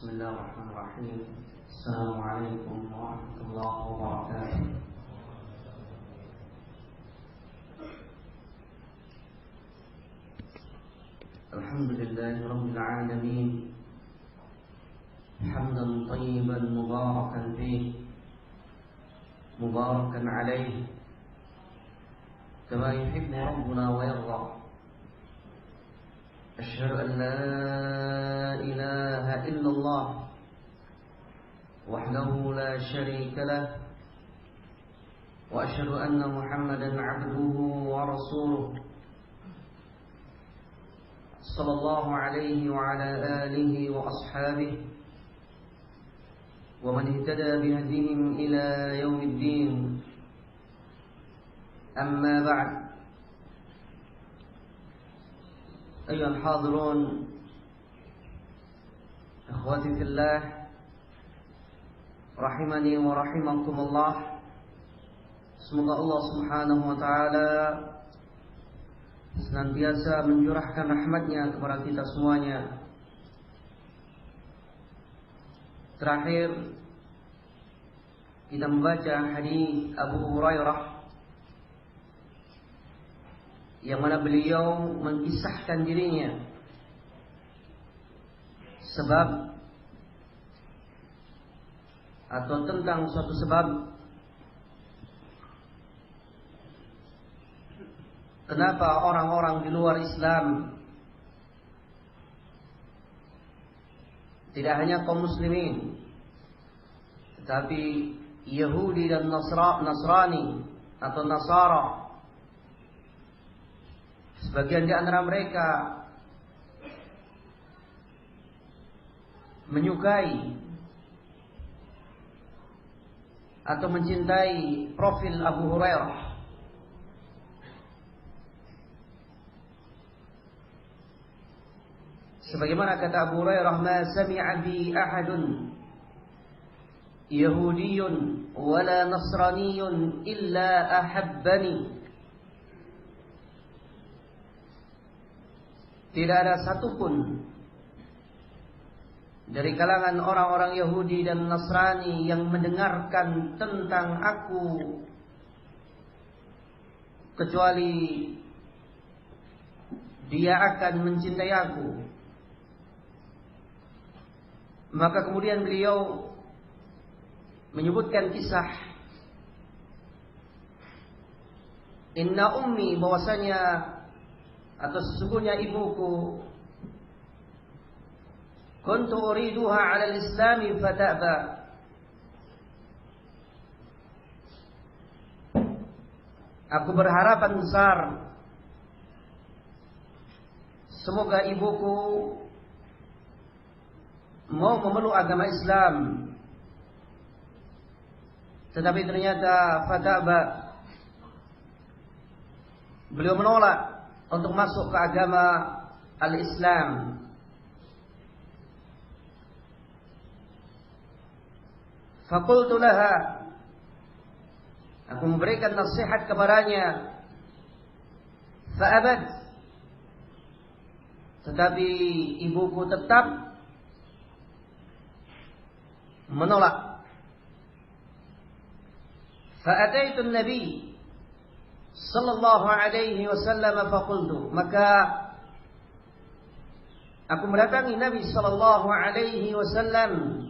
Bismillahirrahmanirrahim. Assalamualaikum warahmatullahi wabarakatuh. Alhamdulillahi rabbil alamin. Hamdan tayyiban mubarakan fihi, mubarakan alaihi, kama yuhibbu rabbuna wa yarda. أشهد أن لا إله إلا الله وحده لا شريك له وأشهد أن محمدا عبده ورسوله صلى الله عليه وعلى آله وأصحابه ومن اهتدى بهديهم إلى يوم الدين. أما بعد، أيها الحاضرون أخواتي في الله rahimani wa rahimakumullah. Semoga Allah Subhanahu wa taala senantiasa mencurahkan rahmatnya kepada kita semuanya. Terakhir kita membaca hadis Abu Hurairah yang mana beliau mengkisahkan dirinya sebab atau tentang suatu sebab kenapa orang-orang di luar Islam, tidak hanya kaum muslimin, tetapi Yahudi dan Nasrani atau Nasara, sebagian di antara mereka menyukai atau mencintai profil Abu Hurairah. Sebagaimana kata Abu Hurairah, "Ma sami'a bi ahadun Yahudiyyun wala Nasraniyyun illa ahabbani." Tidak ada satupun dari kalangan orang-orang Yahudi dan Nasrani yang mendengarkan tentang aku kecuali dia akan mencintai aku. Maka kemudian beliau menyebutkan kisah inna ummi, bahwasanya atau sesungguhnya ibuku, kuntu uriduha 'ala al-islami fata'ba. Aku berharapan besar semoga ibuku mau memeluk agama Islam, tetapi ternyata fata'ba, beliau menolak untuk masuk ke agama al-Islam. Faqultu laha, aku memberikan nasihat kepadanya. Fa'abad, tetapi ibuku tetap menolak. Fa'ataitu an-nabi sallallahu alaihi wasallam faqultu, maka aku mendatangi Nabi sallallahu alaihi wasallam.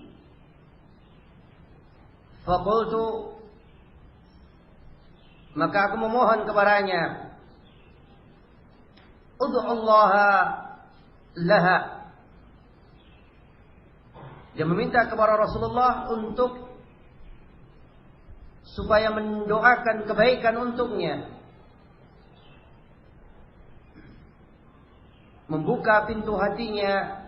Faqultu, maka aku memohon kepadanya, ud'u Allah laha, dia meminta kepada Rasulullah untuk supaya mendoakan kebaikan untuknya, membuka pintu hatinya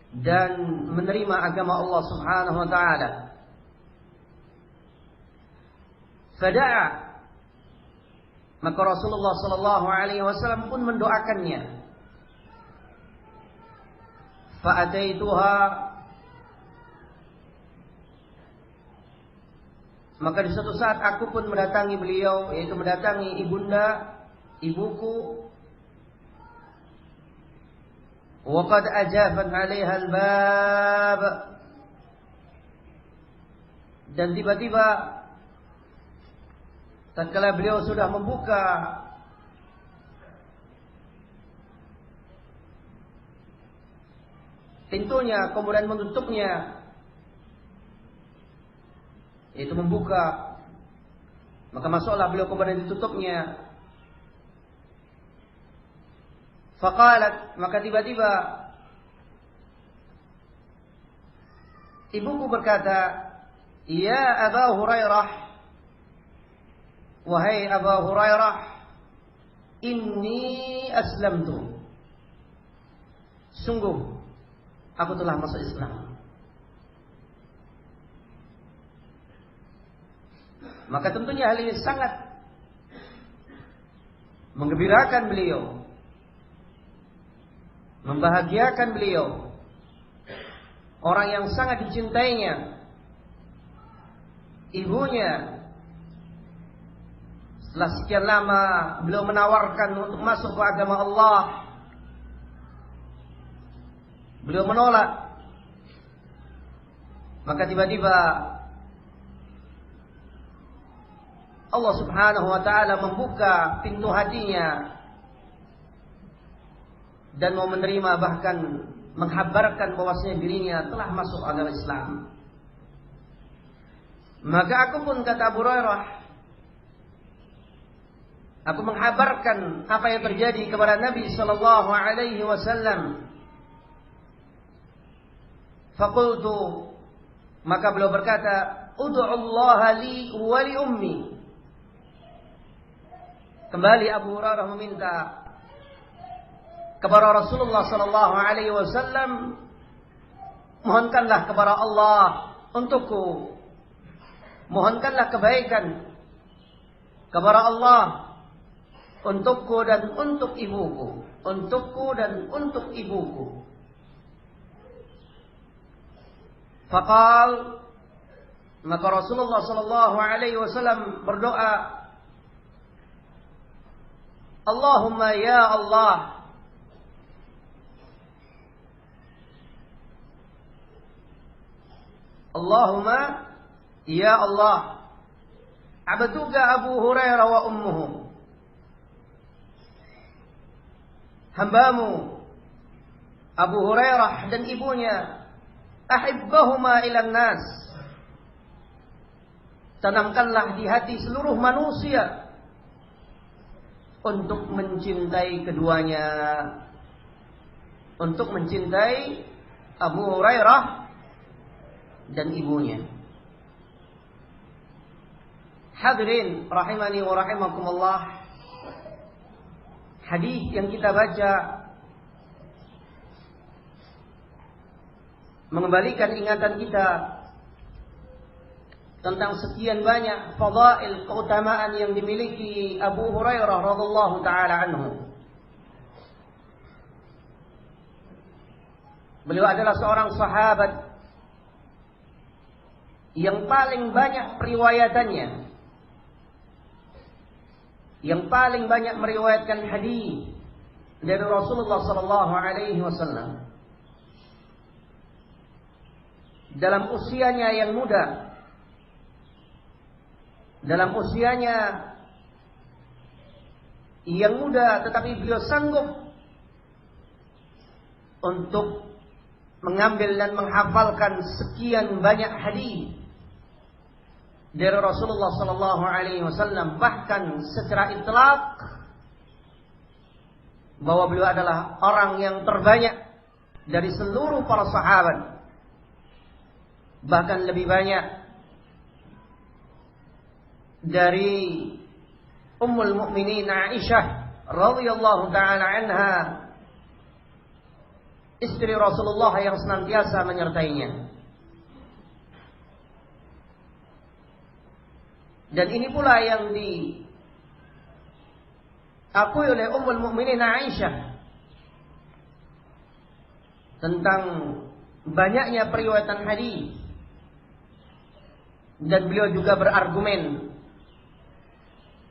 dan menerima agama Allah Subhanahu wa taala. Fada'a, maka Rasulullah sallallahu alaihi wasallam pun mendoakannya. Fa'ataituha, maka di suatu saat aku pun mendatangi beliau, yaitu mendatangi ibunda, ibuku. wa qad ajabat 'alaiha al-bab, dan tiba-tiba tatkala beliau sudah membuka pintunya kemudian menutupnya, yaitu membuka, maka masuklah beliau kemudian ditutupnya. Faqalat, maka tiba-tiba ibuku berkata, ya Aba Hurairah, wahai Aba Hurairah, inni aslamtu, sungguh aku telah masuk Islam. Maka tentunya hal ini sangat menggembirakan beliau, membahagiakan beliau, orang yang sangat dicintainya, ibunya. Setelah sekian lama beliau menawarkan untuk masuk ke agama Allah, beliau menolak. Maka tiba-tiba Allah Subhanahu wa ta'ala membuka pintu hatinya dan mau menerima, bahkan menghabarkan bahwasanya dirinya telah masuk agama Islam. Maka aku pun, kata Abu Hurairah, aku menghabarkan apa yang terjadi kepada Nabi sallallahu alaihi wasallam. Faqultu, maka beliau berkata, ud'u Allah li wa li ummi. Kembali Abu Hurairah meminta kepada Rasulullah sallallahu alaihi wasallam, mohonkanlah kepada Allah untukku, mohonkanlah kebaikan kepada Allah untukku dan untuk ibuku, untukku dan untuk ibuku. Faqal, maka Rasulullah sallallahu alaihi wasallam berdoa, Allahumma ya Allah, Allahumma ya Allah, abduka Abu Hurairah wa ummuhu, hambamu Abu Hurairah dan ibunya, ahibbahuma ilan nas, tanamkanlah di hati seluruh manusia untuk mencintai keduanya, untuk mencintai Abu Hurairah dan ibunya. Hadirin rahimani wa rahimakumullah, hadis yang kita baca mengembalikan ingatan kita tentang sekian banyak fadail, keutamaan yang dimiliki Abu Hurairah radhiyallahu taala anhu. Beliau adalah seorang sahabat yang paling banyak periwayatannya, yang paling banyak meriwayatkan hadis dari Rasulullah sallallahu alaihi wasallam. Dalam usianya yang muda, dalam usianya yang muda, tetapi beliau sanggup untuk mengambil dan menghafalkan sekian banyak hadis dari Rasulullah sallallahu alaihi wasallam, bahkan secara itlaq bahwa beliau adalah orang yang terbanyak dari seluruh para sahabat, bahkan lebih banyak dari Ummul Mukminin Aisyah radhiyallahu taala anha, istri Rasulullah yang senantiasa menyertainya. Dan ini pula yang diakui oleh Ummul Mukminin Aisyah tentang banyaknya periwayatan hadis. Dan beliau juga berargumen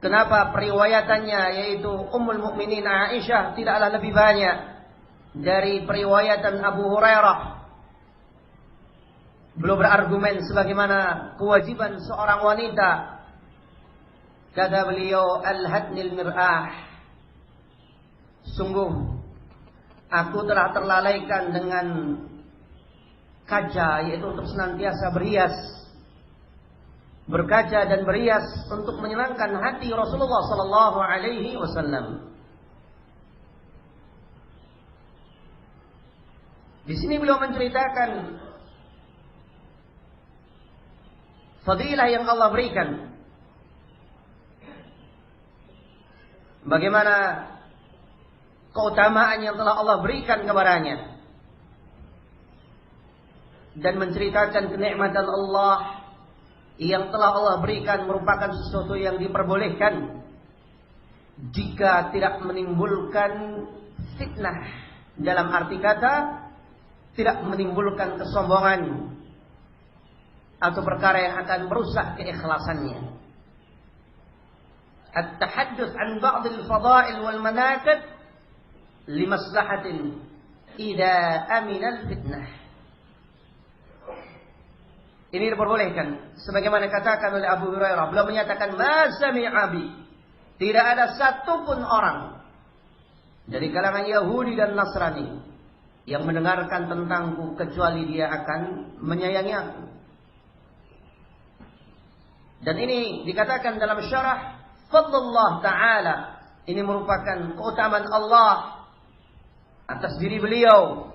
kenapa periwayatannya, yaitu Ummul Mukminin Aisyah, tidaklah lebih banyak dari periwayatan Abu Hurairah, beliau berargumen sebagaimana kewajiban seorang wanita. Kata beliau, al-hadnil mir'ah, sungguh aku telah terlalaikan dengan kaca, yaitu untuk senantiasa berhias, berkaca dan berhias untuk menyenangkan hati Rasulullah sallallahu alaihi wasallam. Di sini beliau menceritakan fadilah yang Allah berikan, bagaimana keutamaan yang telah Allah berikan kepadanya, dan menceritakan kenikmatan Allah yang telah Allah berikan merupakan sesuatu yang diperbolehkan jika tidak menimbulkan fitnah, dalam arti kata tidak menimbulkan kesombongan atau perkara yang akan merusak keikhlasannya. At-tahadduts an ba'd al-fada'il wal manaqib li maslahatin idza amina al-fitnah. Ini diperbolehkan sebagaimana katakan oleh Abu Hurairah, beliau menyatakan ma sami'a bi, tidak ada satupun orang dari kalangan Yahudi dan Nasrani yang mendengarkan tentangku kecuali dia akan menyayangi aku. Dan ini dikatakan dalam syarah Fadlullah Ta'ala, ini merupakan keutamaan Allah atas diri beliau,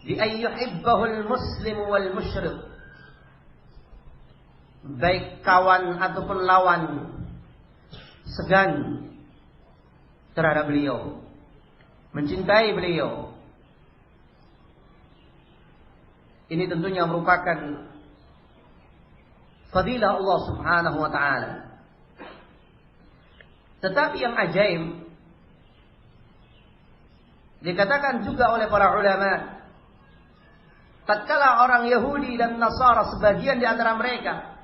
bi ayyuhibbahul muslim wal musyrik, baik kawan ataupun lawan segan terhadap beliau, mencintai beliau. Ini tentunya merupakan fadilah Allah Subhanahu wa ta'ala. Tetapi yang ajaib dikatakan juga oleh para ulama, tatkala orang Yahudi dan Nasara, sebagian di antara mereka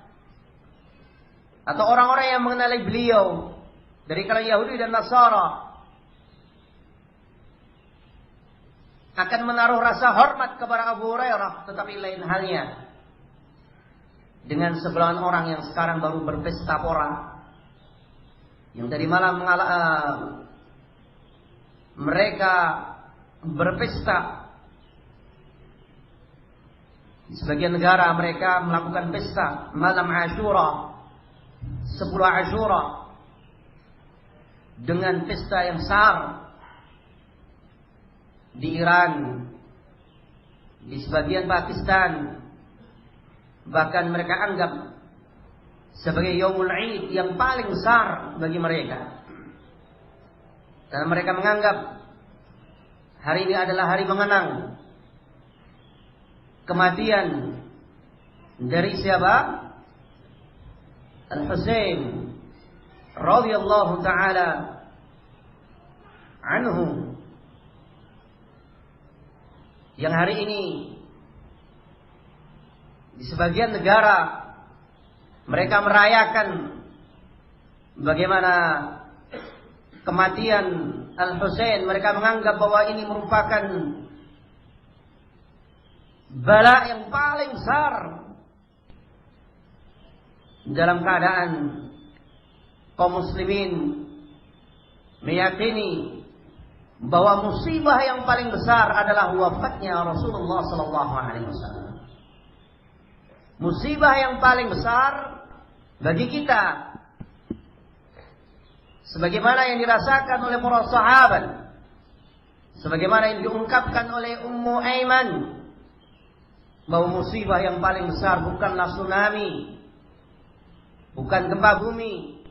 atau orang-orang yang mengenali beliau dari kalangan Yahudi dan Nasara akan menaruh rasa hormat kepada Abu Hurairah, tetapi lain halnya dengan sebelahan orang yang sekarang baru berpesta pora, yang tadi malam mereka berpesta. Di sebagian negara mereka melakukan pesta malam Ashura, 10 Ashura, dengan pesta yang besar. Di Iran, di sebagian Pakistan, bahkan mereka anggap sebagai Yaumul Aid yang paling besar bagi mereka. Karena mereka menganggap hari ini adalah hari mengenang kematian dari siapa? Al-Husain radhiyallahu taala anhu, yang hari ini di sebagian negara mereka merayakan bagaimana kematian Al-Husain. Mereka menganggap bahwa ini merupakan bala yang paling besar, dalam keadaan kaum muslimin meyakini bahwa musibah yang paling besar adalah wafatnya Rasulullah sallallahu alaihi wasallam. Musibah yang paling besar bagi kita, sebagaimana yang dirasakan oleh para sahabat, sebagaimana yang diungkapkan oleh Ummu Aiman, bahwa musibah yang paling besar bukanlah tsunami, bukan gempa bumi,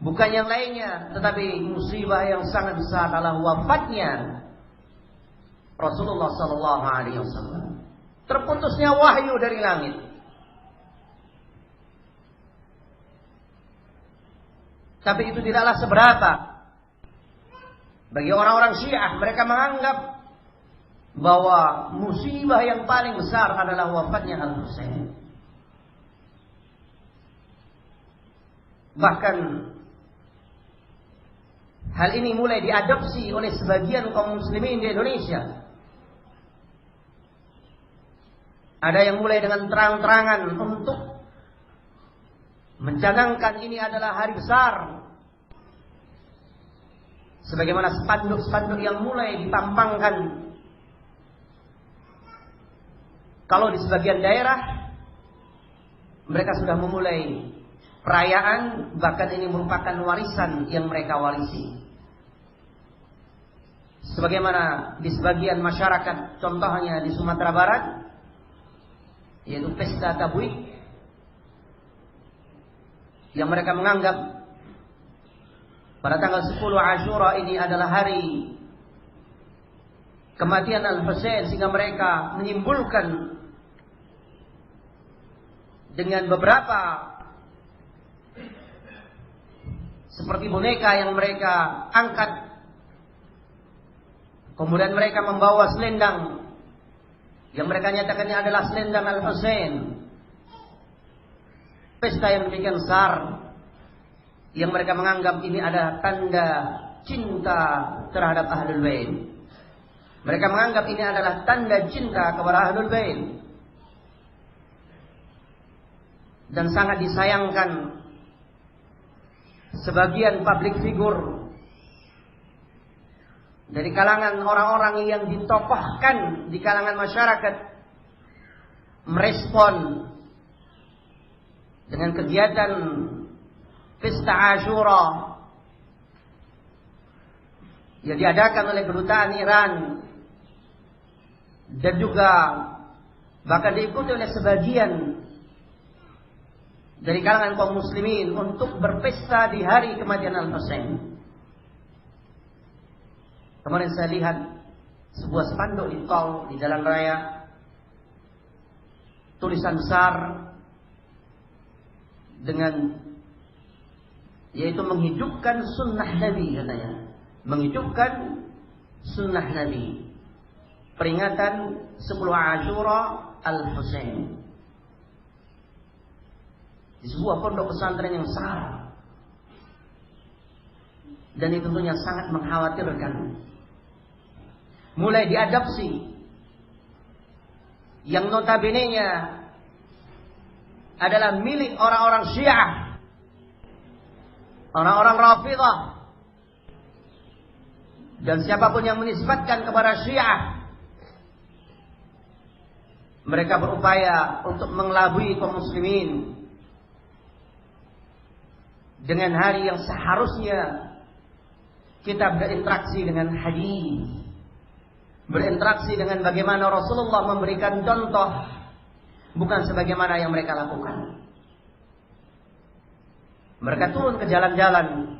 bukan yang lainnya, tetapi musibah yang sangat besar adalah wafatnya Rasulullah sallallahu alaihi wasallam. Terputusnya wahyu dari langit. Tapi itu tidaklah seberapa bagi orang-orang Syiah. Mereka menganggap bahwa musibah yang paling besar adalah wafatnya Al-Husain. Bahkan hal ini mulai diadopsi oleh sebagian kaum muslimin di Indonesia. Ada yang mulai dengan terang-terangan untuk mencanangkan ini adalah hari besar, sebagaimana spanduk-spanduk yang mulai dipampangkan. Kalau di sebagian daerah mereka sudah memulai perayaan, bahkan ini merupakan warisan yang mereka warisi. Sebagaimana di sebagian masyarakat, contohnya di Sumatera Barat, yaitu pesta Tabuik, yang mereka menganggap pada tanggal 10 Asyura ini adalah hari kematian Al-Husain, sehingga mereka menyimpulkan dengan beberapa seperti boneka yang mereka angkat, kemudian mereka membawa selendang yang mereka nyatakannya adalah selendang Al-Husain. Pesta yang demikian besar yang mereka menganggap ini adalah tanda cinta terhadap Ahlul Bait. Mereka menganggap ini adalah tanda cinta kepada Ahlul Bait. Dan sangat disayangkan sebagian public figure dari kalangan orang-orang yang ditokohkan di kalangan masyarakat merespon dengan kegiatan pesta Asyura yang diadakan oleh kedutaan Iran dan juga bahkan diikuti oleh sebagian dari kalangan kaum muslimin untuk berpesta di hari kematian Al-Husain. Kemarin saya lihat sebuah spanduk di tol, di jalan raya, tulisan besar dengan yaitu menghidupkan sunnah Nabi, katanya. Menghidupkan sunnah Nabi. Peringatan 10 Asyura Al-Husain. Di sebuah pondok pesantren yang besar. Dan itu tentunya sangat mengkhawatirkan. Mulai diadopsi yang notabene-nya adalah milik orang-orang Syiah, orang-orang Rafidhah, dan siapapun yang menisbatkan kepada Syiah, mereka berupaya untuk mengelabui kaum muslimin dengan hari yang seharusnya kita berinteraksi dengan hadis, berinteraksi dengan bagaimana Rasulullah memberikan contoh, bukan sebagaimana yang mereka lakukan. Mereka turun ke jalan-jalan,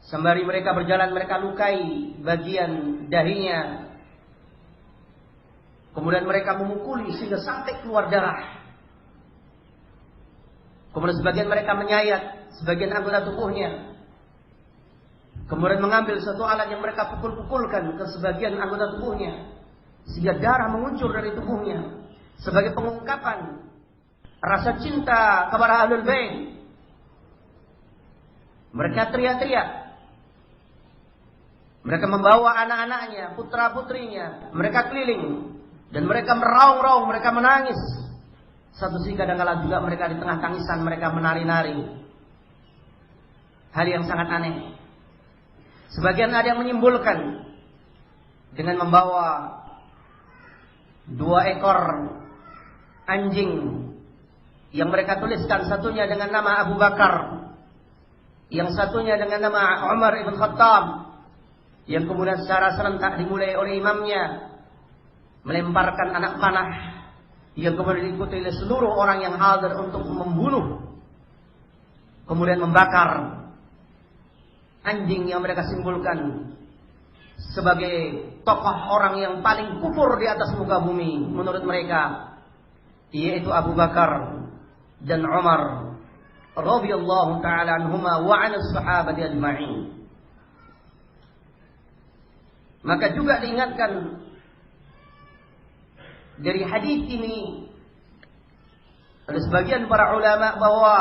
sembari mereka berjalan mereka lukai bagian dahinya, kemudian mereka memukuli sehingga sampai keluar darah. Kemudian sebagian mereka menyayat sebagian anggota tubuhnya, kemudian mengambil satu alat yang mereka pukul-pukulkan ke sebagian anggota tubuhnya sehingga darah mengucur dari tubuhnya sebagai pengungkapan rasa cinta kepada Ahlul Bait. Mereka teriak-teriak, mereka membawa anak-anaknya, putra-putrinya, mereka keliling dan mereka meraung-raung, mereka menangis. Satu sisi kadang-kala juga mereka di tengah tangisan mereka menari-nari. Hal yang sangat aneh. Sebagian ada yang menyimpulkan dengan membawa 2 ekor anjing yang mereka tuliskan satunya dengan nama Abu Bakar, yang satunya dengan nama Umar ibn Khattab, yang kemudian secara serentak dimulai oleh imamnya melemparkan anak panah yang kemudian diikuti oleh seluruh orang yang hadir untuk membunuh, kemudian membakar anjing yang mereka simpulkan sebagai tokoh orang yang paling kufur di atas muka bumi menurut mereka, yaitu Abu Bakar dan Umar radhiyallahu taala anhuma wa 'ala sahabati ajma'in. Maka juga diingatkan dari hadis ini oleh sebagian para ulama bahwa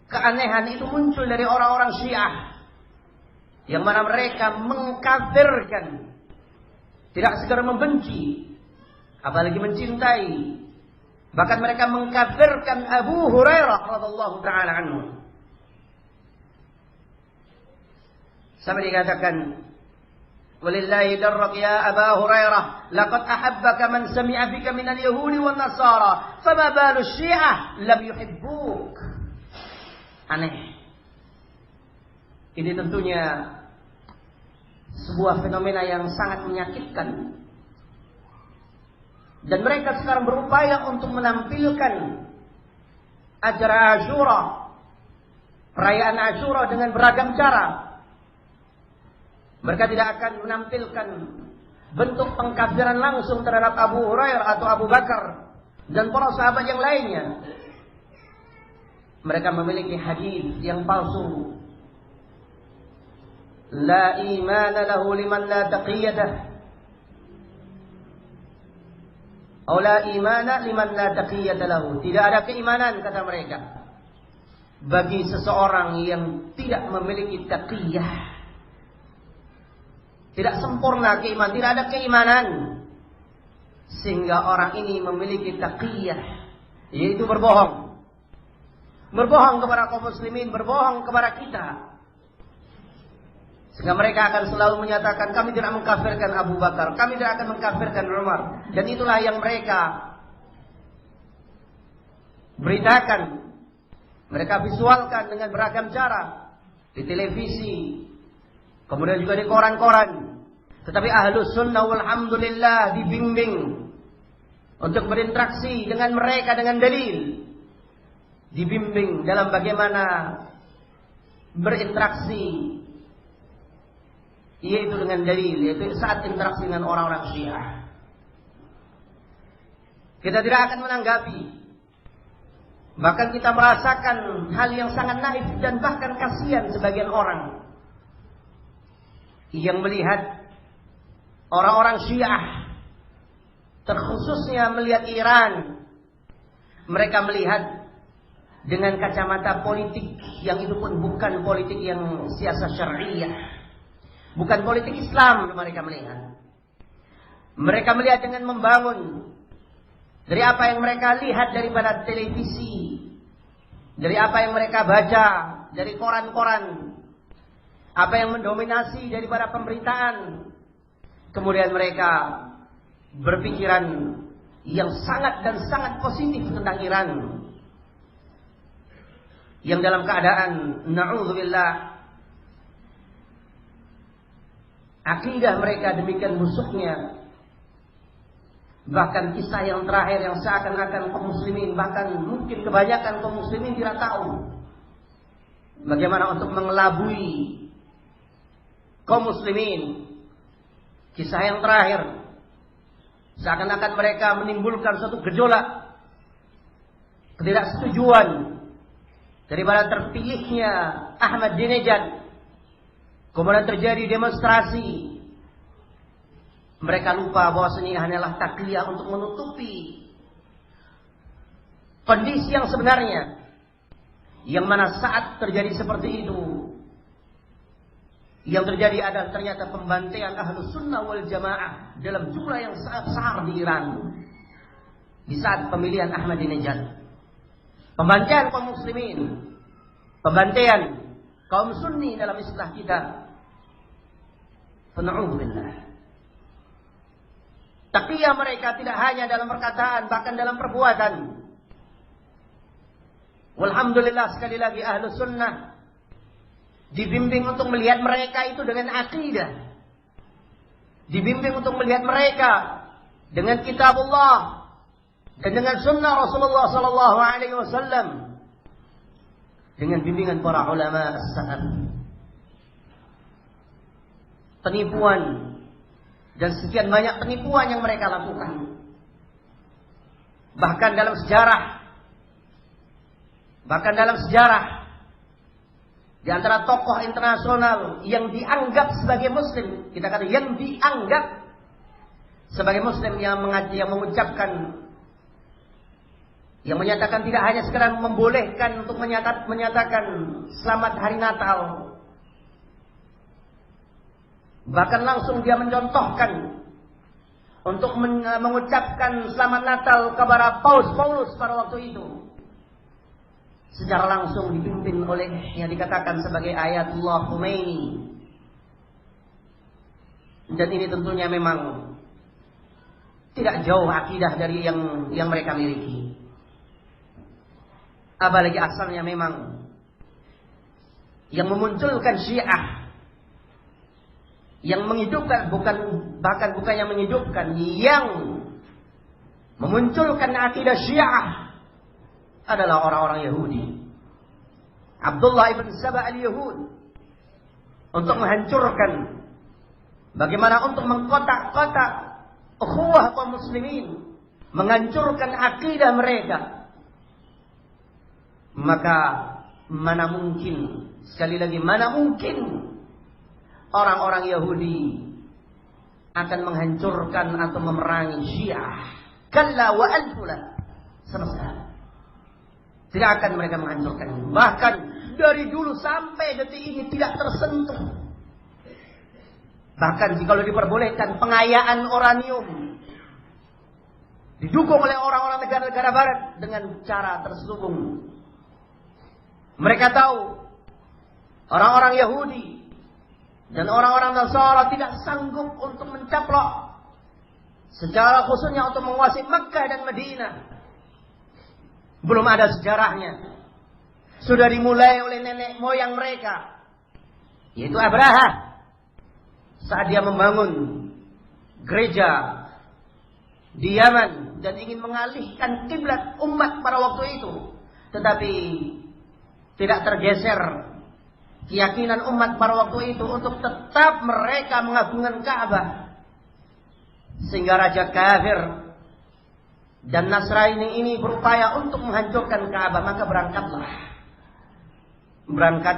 keanehan itu muncul dari orang-orang Syiah, yang mana mereka mengkafirkan, tidak sekedar membenci, apalagi mencintai. Bahkan mereka mengkafirkan Abu Hurairah radhiyallahu taala anhu. Sampai dikatakan, "Walillahi darrak ya Aba Hurairah, laqad ahabbaka man sami'a bika min al-yahudi wan nasara, fama balu syiah lam yuhibbuk." Aneh. Ini tentunya sebuah fenomena yang sangat menyakitkan. Dan mereka sekarang berupaya untuk menampilkan acara Asyura, perayaan Asyura dengan beragam cara. Mereka tidak akan menampilkan bentuk pengkafiran langsung terhadap Abu Hurairah atau Abu Bakar dan para sahabat yang lainnya. Mereka memiliki hadis yang palsu. La imana lahu liman la taqiyyadah. Atau la imana liman la taqiyyata lahu. Tidak ada keimanan, kata mereka, bagi seseorang yang tidak memiliki taqiyah. Tidak sempurna keimanan, tidak ada keimanan sehingga orang ini memiliki taqiyah, yaitu berbohong. Berbohong kepada kaum muslimin, berbohong kepada kita. Sehingga mereka akan selalu menyatakan, kami tidak mengkafirkan Abu Bakar, kami tidak akan mengkafirkan Umar. Dan itulah yang mereka beritakan, mereka visualkan dengan beragam cara, di televisi, kemudian juga di koran-koran. Tetapi Ahlus Sunnah walhamdulillah dibimbing untuk berinteraksi dengan mereka dengan dalil. Dibimbing dalam bagaimana berinteraksi, yaitu dengan dalil, yaitu saat interaksi dengan orang-orang Syiah. Kita tidak akan menanggapi. Bahkan kita merasakan hal yang sangat naif dan bahkan kasihan sebagian orang yang melihat orang-orang Syiah, terkhususnya melihat Iran. Mereka melihat dengan kacamata politik yang itu pun bukan politik yang siasat syariah, bukan politik Islam. Mereka melihat, mereka melihat dengan membangun dari apa yang mereka lihat daripada televisi, dari apa yang mereka baca dari koran-koran, apa yang mendominasi daripada pemberitaan. Kemudian mereka berpikiran yang sangat dan sangat positif tentang Iran, yang dalam keadaan na'udzubillah akidah mereka demikian busuknya. Bahkan kisah yang terakhir yang seakan-akan kaum muslimin, bahkan mungkin kebanyakan kaum muslimin tidak tahu bagaimana untuk mengelabui kaum muslimin. Kisah yang terakhir seakan-akan mereka menimbulkan suatu gejolak ketidaksetujuan daripada terpilihnya Ahmadinejad. Kemudian terjadi demonstrasi. Mereka lupa bahwa ini hanyalah takliyah untuk menutupi kondisi yang sebenarnya, yang mana saat terjadi seperti itu, yang terjadi adalah ternyata pembantaian Ahlus Sunnah wal Jamaah dalam jumlah yang sangat besar di Iran di saat pemilihan Ahmadinejad. Pembantaian kaum muslimin, pembantaian kaum sunni dalam istilah kita. Na'udzubillah. Taqiyah mereka tidak hanya dalam perkataan, bahkan dalam perbuatan. Walhamdulillah, sekali lagi Ahlus Sunnah dibimbing untuk melihat mereka itu dengan akidah, dibimbing untuk melihat mereka dengan kitabullah dan dengan sunnah Rasulullah sallallahu alaihi wasallam, dengan bimbingan para ulama as-salaf. Penipuan dan sekian banyak penipuan yang mereka lakukan, bahkan dalam sejarah di antara tokoh internasional yang dianggap sebagai muslim, kita kata yang dianggap sebagai muslim, yang mengucapkan yang menyatakan tidak hanya sekedar membolehkan untuk menyatakan selamat hari Natal, bahkan langsung dia mencontohkan untuk mengucapkan selamat Natal kepada Paus pada waktu itu, secara langsung dipimpin oleh yang dikatakan sebagai Ayatullah Khomeini. Dan ini tentunya memang tidak jauh akidah dari yang mereka miliki. Apalagi asalnya memang yang memunculkan Syiah, yang menghidupkan, bukan yang menghidupkan, yang memunculkan akidah Syiah adalah orang-orang Yahudi. Abdullah ibn Saba al-Yahud, untuk menghancurkan, bagaimana untuk mengkotak-kotak ukhuwah kaum muslimin, menghancurkan akidah mereka. Maka mana mungkin, sekali lagi, mana mungkin orang-orang Yahudi akan menghancurkan atau memerangi Syiah. Kalla wa alfula, sama sekali tidak akan mereka menghancurkan. Bahkan dari dulu sampai detik ini tidak tersentuh. Bahkan jika diperbolehkan pengayaan uranium, didukung oleh orang-orang negara-negara barat dengan cara terselubung. Mereka tahu orang-orang Yahudi dan orang-orang Nasara tidak sanggup untuk mencaplok, secara khususnya untuk menguasai Mekah dan Madinah. Belum ada sejarahnya. Sudah dimulai oleh nenek moyang mereka, yaitu Abraha, saat dia membangun gereja di Yaman dan ingin mengalihkan kiblat umat pada waktu itu. Tetapi tidak tergeser keyakinan umat pada waktu itu untuk tetap mereka mengagungkan Ka'bah. Sehingga raja kafir dan Nasrani ini berupaya untuk menghancurkan Ka'bah. Maka berangkat,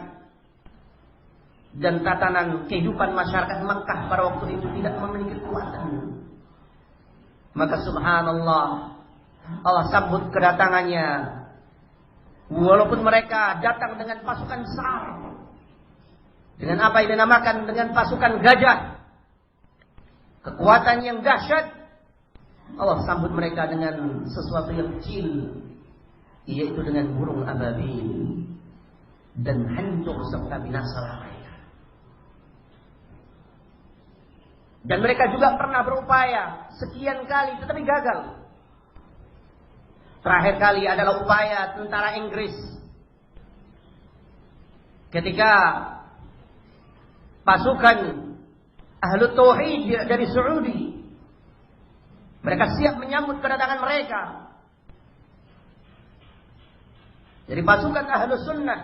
dan tatanan kehidupan masyarakat Makkah pada waktu itu tidak memiliki kekuatan. Maka subhanallah, Allah sambut kedatangannya. Walaupun mereka datang dengan pasukan besar, dengan apa yang dinamakan dengan pasukan gajah, kekuatan yang dahsyat, Allah sambut mereka dengan sesuatu yang kecil, yaitu dengan burung ababil, dan hancur serta binasalah mereka. Dan mereka juga pernah berupaya sekian kali tetapi gagal. Terakhir kali adalah upaya tentara Inggris ketika pasukan Ahlu Tauhid dari Saudi, mereka siap menyambut kedatangan mereka. Dari pasukan Ahlu Sunnah,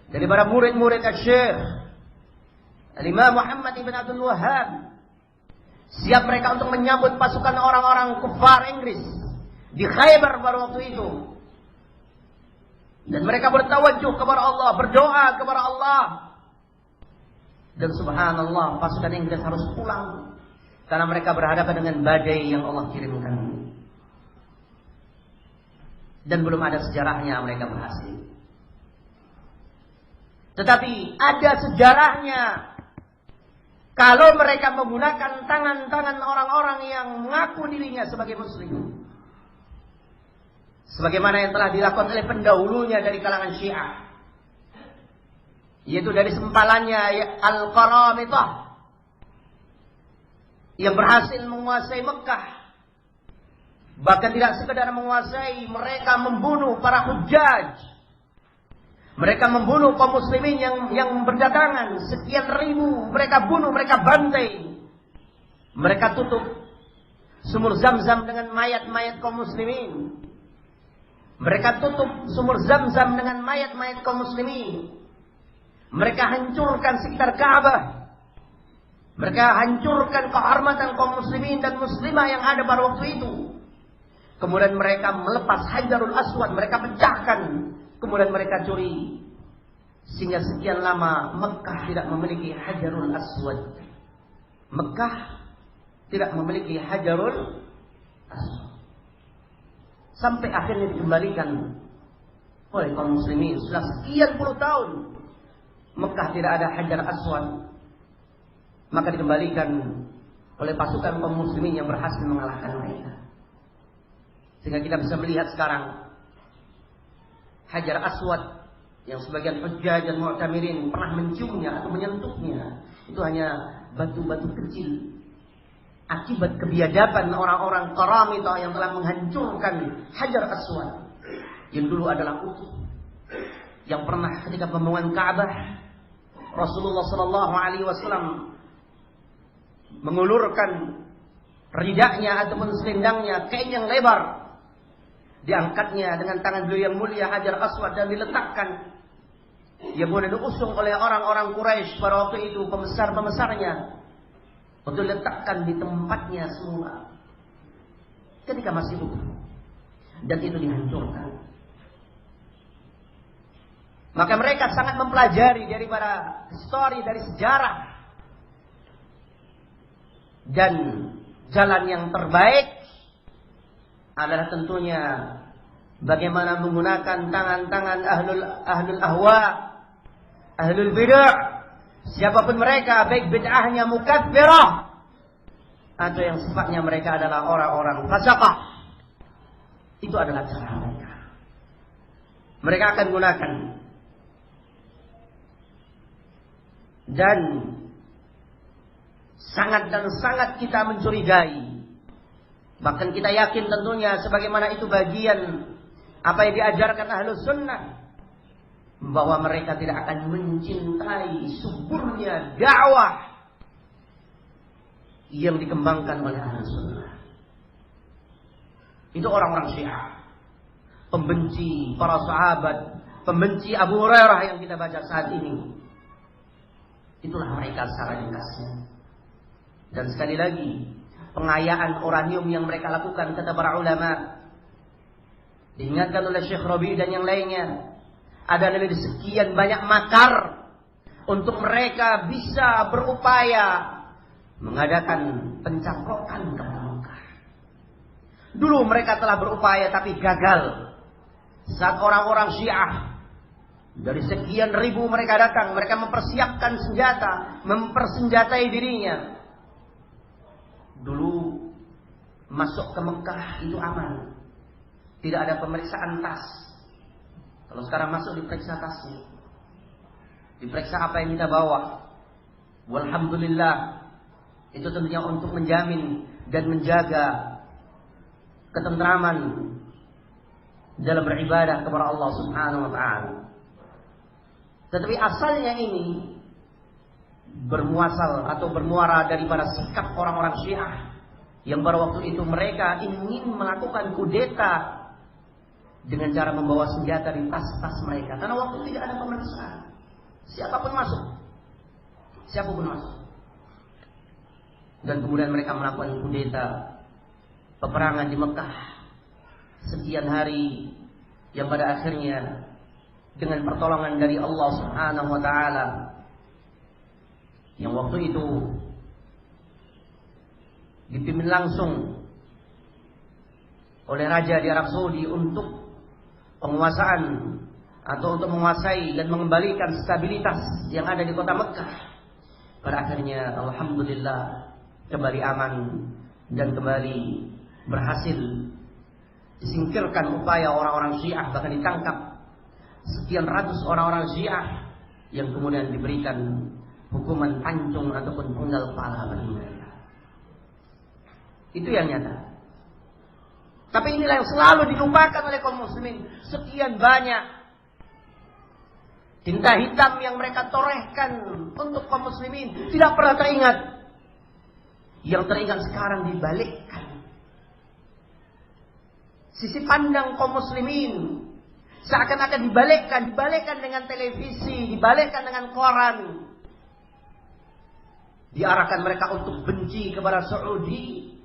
dari para murid-murid Syekh Al-Imam Muhammad ibn Abdul Wahhab, siap mereka untuk menyambut pasukan orang-orang kufar Inggris di Khaybar pada waktu itu. Dan mereka bertawajuh kepada Allah, berdoa kepada Allah. Dan subhanallah, pasukan Inggris harus pulang karena mereka berhadapan dengan badai yang Allah kirimkan. Dan belum ada sejarahnya mereka berhasil. Tetapi ada sejarahnya kalau mereka menggunakan tangan-tangan orang-orang yang mengaku dirinya sebagai muslim. Sebagaimana yang telah dilakukan oleh pendahulunya dari kalangan Syiah, yaitu dari sempalannya Al-Qaramitah yang berhasil menguasai Mekah. Bahkan tidak sekedar menguasai, mereka membunuh para hujjaj. Mereka membunuh kaum muslimin yang berdatangan sekian ribu. Mereka bunuh, mereka bantai. Mereka tutup sumur Zam-Zam dengan mayat-mayat kaum muslimin. Mereka tutup sumur Zam-Zam dengan mayat-mayat kaum muslimin. Mereka hancurkan sekitar Ka'bah. Mereka hancurkan kehormatan kaum muslimin dan muslimah yang ada pada waktu itu. Kemudian mereka melepas Hajarul Aswad, mereka pecahkan. Kemudian mereka curi. Sehingga sekian lama Mekah tidak memiliki Hajarul Aswad. Mekah tidak memiliki Hajarul Aswad. Sampai akhirnya dikembalikan oleh kaum muslimin. Sudah sekian puluh tahun Mekah tidak ada Hajar Aswad, maka dikembalikan oleh pasukan kaum muslimin yang berhasil mengalahkan mereka. Sehingga kita bisa melihat sekarang Hajar Aswad yang sebagian hujjaj dan mu'tamirin pernah menciumnya atau menyentuhnya, itu hanya batu-batu kecil. Akibat kebiadaban orang-orang Qaramita yang telah menghancurkan Hajar Aswad yang dulu adalah utuh, yang pernah ketika pembangunan Ka'bah Rasulullah SAW mengulurkan ridaknya ataupun selendangnya, kain yang lebar, diangkatnya dengan tangan beliau yang mulia Hajar Aswad dan diletakkan. Ia boleh diusung oleh orang-orang Quraisy pada waktu itu, pembesar-pembesarnya, untuk diletakkan di tempatnya semula ketika masih utuh, dan itu dihancurkan. Maka mereka sangat mempelajari daripada histori, dari sejarah, dan jalan yang terbaik adalah tentunya bagaimana menggunakan tangan-tangan ahlul ahwa, ahlul bid'ah, siapapun mereka, baik bid'ahnya mukaffirah atau yang sifatnya mereka adalah orang-orang fasaqah. Itu adalah cara mereka. Mereka akan gunakan. Dan sangat kita mencurigai, bahkan kita yakin tentunya sebagaimana itu bagian apa yang diajarkan Ahlus Sunnah, bahwa mereka tidak akan mencintai suburnya dakwah yang dikembangkan oleh Ahlus Sunnah. Itu orang-orang Syiah, pembenci para sahabat, pembenci Abu Hurairah yang kita baca saat ini. Itulah mereka secara ringkasnya. Dan sekali lagi, pengayaan uranium yang mereka lakukan, kata para ulama, diingatkan oleh Syekh Rabi dan yang lainnya, ada lebih sekian banyak makar untuk mereka bisa berupaya mengadakan pencaplokan kepada Mekah. Dulu mereka telah berupaya tapi gagal. Saat orang-orang Syiah dari sekian ribu mereka datang, mereka mempersiapkan senjata, mempersenjatai dirinya. Dulu masuk ke Mekah itu aman, tidak ada pemeriksaan tas. Kalau sekarang masuk diperiksa tasnya, diperiksa apa yang kita bawa. Walhamdulillah, itu tentunya untuk menjamin dan menjaga ketentraman dalam beribadah kepada Allah Subhanahu wa taala. Tetapi asalnya ini bermuasal atau bermuara daripada sikap orang-orang Syiah yang pada waktu itu mereka ingin melakukan kudeta dengan cara membawa senjata di tas-tas mereka, karena waktu itu tidak ada pemeriksaan. Siapapun masuk. Dan kemudian mereka melakukan kudeta, peperangan di Mekah sekian hari, yang pada akhirnya dengan pertolongan dari Allah Subhanahu wa taala, yang waktu itu dipimpin langsung oleh raja di Arab Saudi untuk penguasaan atau untuk menguasai dan mengembalikan stabilitas yang ada di kota Mekah. Pada akhirnya alhamdulillah kembali aman dan kembali berhasil disingkirkan upaya orang-orang Syiah, bahkan ditangkap sekian ratus orang-orang Syiah yang kemudian diberikan hukuman pancung ataupun penggal kepala bagi mereka. Itu yang nyata. Tapi inilah yang selalu dilupakan oleh kaum muslimin. Sekian banyak tinta hitam yang mereka torehkan untuk kaum muslimin, tidak pernah teringat. Yang teringat sekarang dibalikkan. Sisi pandang kaum muslimin seakan-akan dibalikkan dengan televisi, dibalikkan dengan koran. Diarahkan mereka untuk benci kepada Saudi,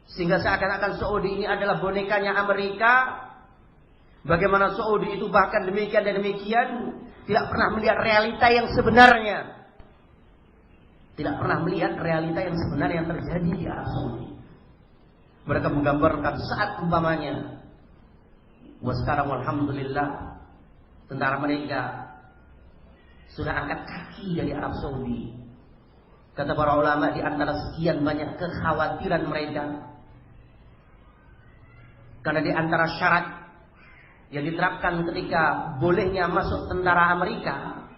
sehingga seakan-akan Saudi ini adalah bonekanya Amerika. Bagaimana Saudi itu bahkan demikian dan demikian, tidak pernah melihat realita yang sebenarnya. Tidak pernah melihat realita yang sebenarnya yang terjadi di Arab Saudi. Mereka menggambarkan saat umpamanya, wah sekarang alhamdulillah tentara mereka sudah angkat kaki dari Arab Saudi. Kata para ulama, di antara sekian banyak kekhawatiran mereka, karena di antara syarat yang diterapkan ketika bolehnya masuk tentara Amerika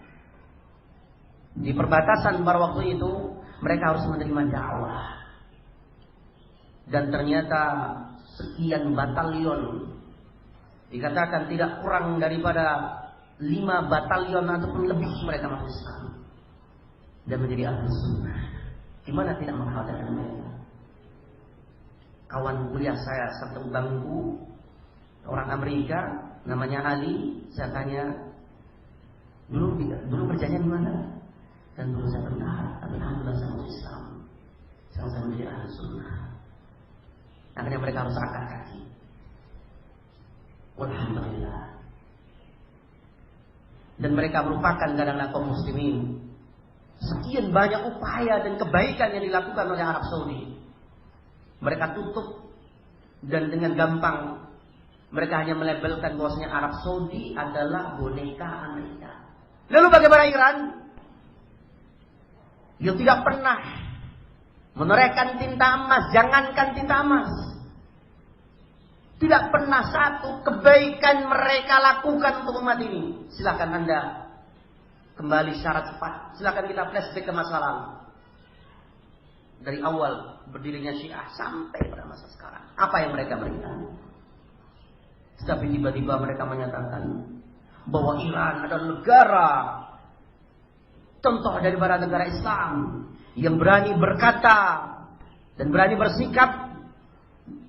di perbatasan pada waktu itu, mereka harus menerima dakwah. Dan ternyata sekian batalion, dikatakan tidak kurang daripada 5 batalion ataupun lebih, mereka masuk Islam dan menjadi ahli sunnah. Gimana tidak mengkhawatirkan mereka? Kawan kuliah saya satu bangku, orang Amerika, namanya Ali. Saya tanya, dulu kerjanya di mana? Dan dulu saya tentara, tapi alhamdulillah saya masuk Islam. Sekarang saya menjadi ahli sunnah. Akhirnya mereka harus angkat kaki. Alhamdulillah. Dan mereka merupakan kadang-kadang kaum muslimin. Sekian banyak upaya dan kebaikan yang dilakukan oleh Arab Saudi, mereka tutup, dan dengan gampang mereka hanya melabelkan bahwasanya Arab Saudi adalah boneka Amerika. Lalu bagaimana Iran yang tidak pernah menorehkan tinta emas, jangankan tinta emas, tidak pernah satu kebaikan mereka lakukan untuk umat ini? Silakan Anda kembali secara cepat. Silakan kita flashback ke masa lalu. Dari awal berdirinya Syiah sampai pada masa sekarang. Apa yang mereka berikan? Tetapi tiba-tiba mereka menyatakan bahwa Iran adalah negara contoh daripada negara Islam yang berani berkata dan berani bersikap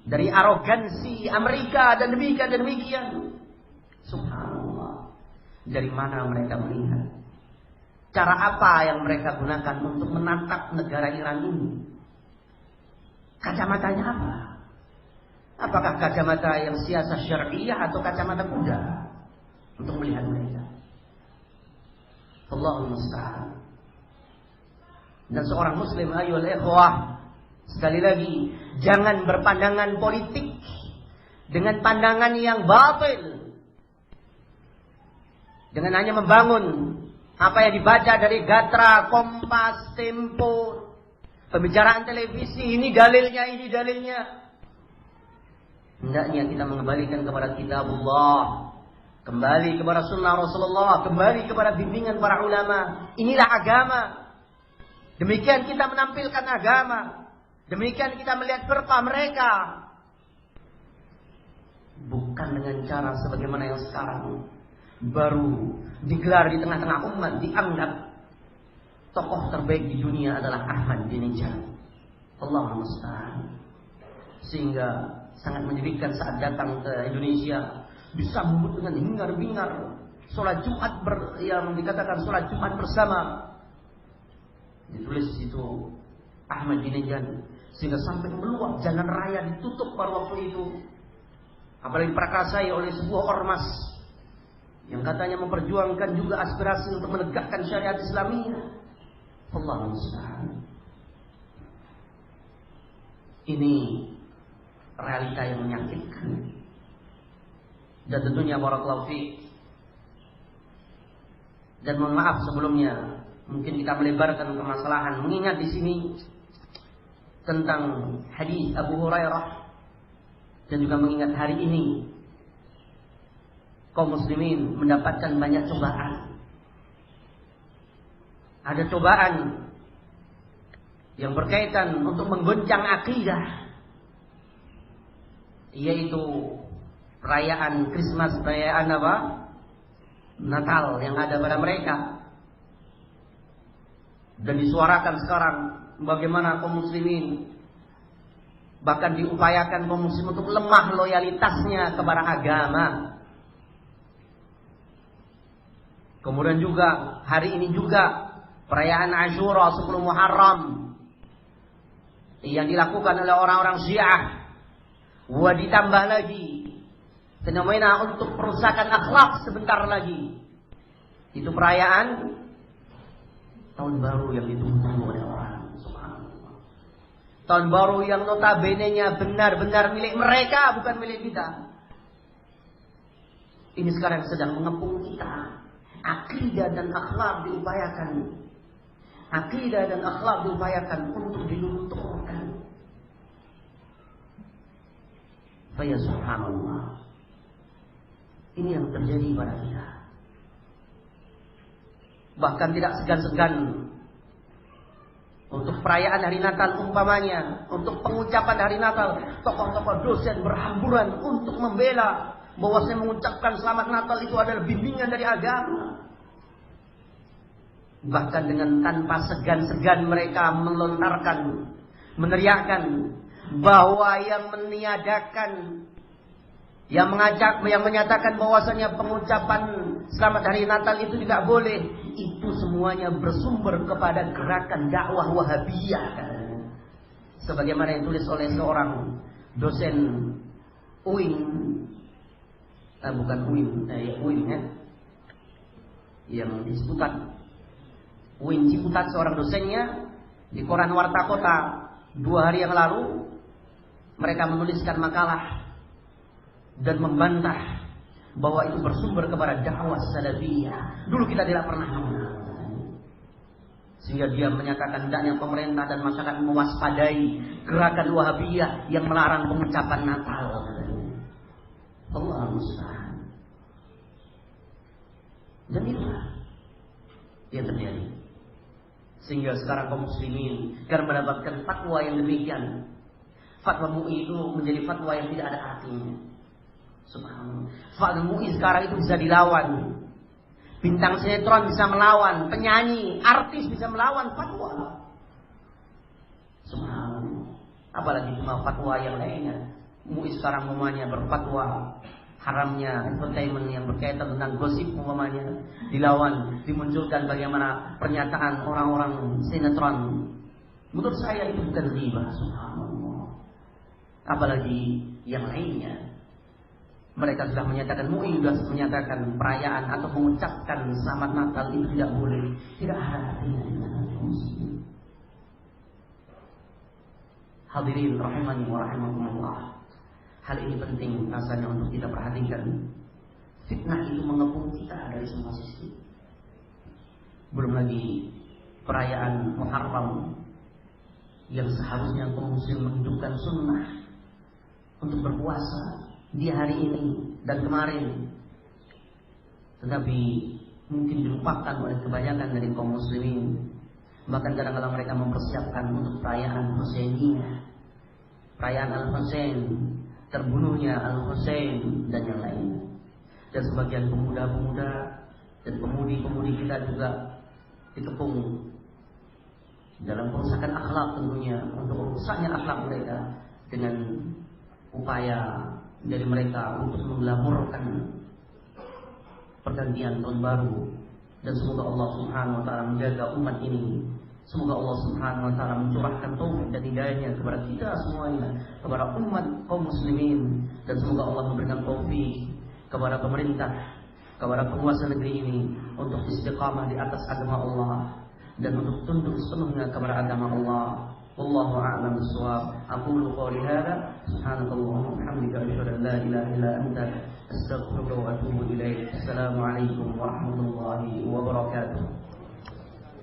dari arogansi Amerika dan demikian dan demikian. Subhanallah. Dari mana mereka melihat? Cara apa yang mereka gunakan untuk menatap negara Iran ini? Kacamatanya apa? Apakah kacamata yang siasat syariah atau kacamata kuda untuk melihat mereka? Allahul musta'an. Dan seorang muslim, ayyuhal ikhwah, sekali lagi, jangan berpandangan politik dengan pandangan yang batil, dengan hanya membangun apa yang dibaca dari Gatra, Kompas, Tempo, pembicaraan televisi, ini dalilnya. Hendaknya kita mengembalikan kepada kitabullah, kembali kepada sunnah Rasulullah, kembali kepada bimbingan para ulama. Inilah agama. Demikian kita menampilkan agama. Demikian kita melihat firqah mereka. Bukan dengan cara sebagaimana yang sekarang baru digelar di tengah-tengah umat, dianggap tokoh terbaik di dunia adalah Ahmadinejad. Allahumma musta'an. Sehingga sangat menyedihkan saat datang ke Indonesia disambut dengan hingar-bingar, sholat Jumat yang dikatakan sholat Jumat bersama. Ditulis itu Ahmadinejad, sehingga sampai meluap, jalan raya ditutup pada waktu itu. Apalagi diprakarsai oleh sebuah ormas yang katanya memperjuangkan juga aspirasi untuk menegakkan syariat Islamiyah. Allahumma musta'an. Ini realita yang menyakitkan. Dan tentunya barakallahu fiik. Dan mohon maaf sebelumnya, mungkin kita melebarkan permasalahan, mengingat di sini tentang hadis Abu Hurairah, dan juga mengingat hari ini kaum muslimin mendapatkan banyak cobaan. Ada cobaan yang berkaitan untuk menggoncang akidah, yaitu perayaan Christmas, perayaan apa? Natal yang ada pada mereka. Dan disuarakan sekarang bagaimana kaum muslimin, bahkan diupayakan kaum muslim untuk lemah loyalitasnya kepada agama. Kemudian juga hari ini juga perayaan Ashura 10 Muharram yang dilakukan oleh orang-orang Syiah. Wah, ditambah lagi fenomena untuk perusakan akhlak sebentar lagi. Itu perayaan tahun baru yang ditunggu oleh orang. Subhanallah. Tahun baru yang notabene-nya benar-benar milik mereka, bukan milik kita. Ini sekarang sedang mengepung kita. Akidah dan akhlak diupayakan. Akidah dan akhlak diupayakan untuk dilunturkan. Faya subhanallah. Ini yang terjadi pada kita. Bahkan tidak segan-segan untuk perayaan hari Natal umpamanya, untuk pengucapan hari Natal, tokoh-tokoh dosen berhamburan untuk membela bahwasanya mengucapkan selamat Natal itu adalah bimbingan dari agama. Bahkan dengan tanpa segan-segan mereka melontarkan, meneriakkan bahwa yang meniadakan, yang menyatakan bahwasanya pengucapan selamat hari Natal itu tidak boleh. Itu semuanya bersumber kepada gerakan dakwah Wahabiyah. Sebagaimana yang ditulis oleh seorang dosen UIN, bukan UIN, UIN ya, yang di Ciputat, UIN Ciputat, seorang dosennya di koran Warta Kota 2 hari yang lalu, mereka menuliskan makalah dan membantah bahwa itu bersumber kepada dakwah salafiyah. Dulu kita tidak pernah mengenal. Sehingga dia menyatakan hendaknya pemerintah dan masyarakat mewaspadai gerakan Wahabiyah yang melarang pengucapan Natal. Allah musta'an. Dan itulah yang terjadi. Sehingga sekarang kaum muslimin karena mendapatkan fatwa yang demikian, fatwa MUI itu menjadi fatwa yang tidak ada artinya. Subhanallah. Fatwa MUI sekarang itu bisa dilawan. Bintang sinetron bisa melawan, penyanyi, artis bisa melawan fatwa. Subhanallah. Apalagi cuma fatwa yang lainnya. MUI sekarang umpamanya berfatwa haramnya entertainment yang berkaitan tentang gosip umpamanya dilawan, dimunculkan bagaimana pernyataan orang-orang sinetron. Menurut saya itu bukan ghibah, subhanallah. Apalagi yang lainnya. Mereka sudah menyatakan, MUI sudah menyatakan perayaan atau mengucapkan selamat Natal itu tidak boleh. Tidak ada artinya. Hadirin rahimani wa rahimakumullah. Hal ini penting rasanya untuk kita perhatikan. Fitnah itu mengepung kita dari semua sisi. Belum lagi perayaan Muharram yang seharusnya kaum muslim menghidupkan sunnah untuk berpuasa di hari ini dan kemarin, tetapi mungkin dilupakan oleh kebanyakan dari kaum muslimin. Bahkan kadang-kadang mereka mempersiapkan untuk perayaan Husainiyah, perayaan Al-Husain, terbunuhnya Al-Husain dan yang lain. Dan sebagian pemuda-pemuda dan pemudi-pemudi kita juga dikepung dalam kerusakan akhlak tentunya, untuk rusaknya akhlak mereka dengan upaya dari mereka untuk mengglamorkan pergantian tahun baru. Dan semoga Allah Subhanahu wa taala menjaga umat ini. Semoga Allah Subhanahu wa taala mencurahkan taufik dan hidayahnya kepada kita semuanya, kepada umat kaum muslimin, dan semoga Allah memberikan taufik kepada pemerintah, kepada penguasa negeri ini untuk istiqamah di atas agama Allah dan untuk tunduk sepenuhnya kepada agama Allah. Wallahu a'lam bissawab. Aqulu qawli hadza subhanakallahumma wa bihamdika asyhadu an la ilaha illa anta astaghfiruka wa atubu ilaik. Assalamu alaikum warahmatullahi wabarakatuh.